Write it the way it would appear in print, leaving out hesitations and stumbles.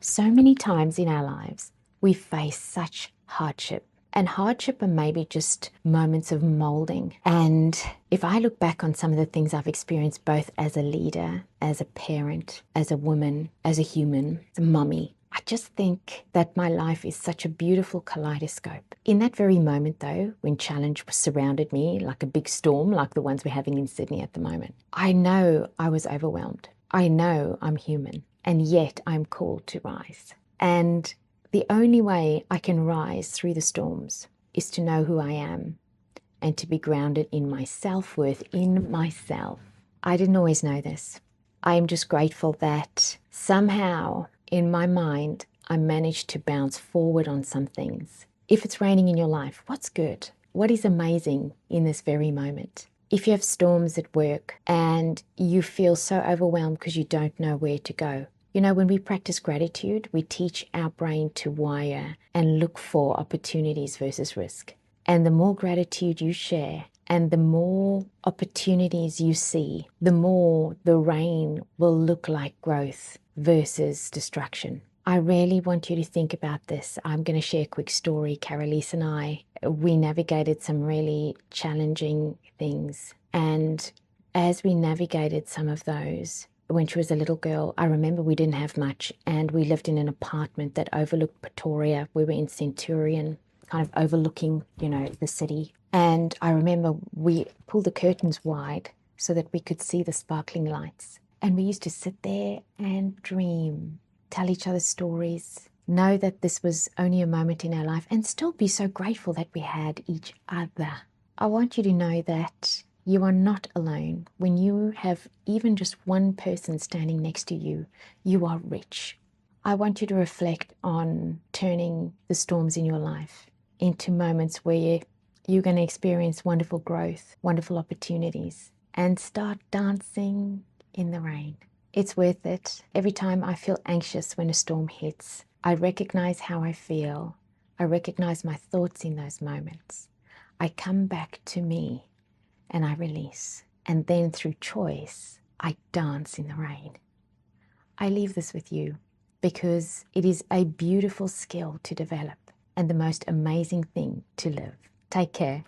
So many times in our lives, we face such hardship. And hardship are maybe just moments of molding. And if I look back on some of the things I've experienced, both as a leader, as a parent, as a woman, as a human, as a mummy, I just think that my life is such a beautiful kaleidoscope. In that very moment, though, when challenge surrounded me like a big storm, like the ones we're having in Sydney at the moment, I know I was overwhelmed. I know I'm human, and yet I'm called to rise. And the only way I can rise through the storms is to know who I am and to be grounded in my self-worth, in myself. I didn't always know this. I am just grateful that somehow in my mind, I managed to bounce forward on some things. If it's raining in your life, what's good? What is amazing in this very moment? If you have storms at work and you feel so overwhelmed because you don't know where to go, you know, when we practice gratitude, we teach our brain to wire and look for opportunities versus risk. And the more gratitude you share and the more opportunities you see, the more the rain will look like growth versus destruction. I really want you to think about this. I'm going to share a quick story. Carolise and I, we navigated some really challenging things. And as we navigated some of those, when she was a little girl, I remember we didn't have much and we lived in an apartment that overlooked Pretoria. We were in Centurion, kind of overlooking, the city. And I remember we pulled the curtains wide so that we could see the sparkling lights. And we used to sit there and dream, tell each other stories, know that this was only a moment in our life, and still be so grateful that we had each other. I want you to know that you are not alone. When you have even just one person standing next to you, you are rich. I want you to reflect on turning the storms in your life into moments where you're going to experience wonderful growth, wonderful opportunities, and start dancing in the rain. It's worth it. Every time I feel anxious when a storm hits, I recognize how I feel. I recognize my thoughts in those moments. I come back to me and I release. And then through choice, I dance in the rain. I leave this with you because it is a beautiful skill to develop and the most amazing thing to live. Take care.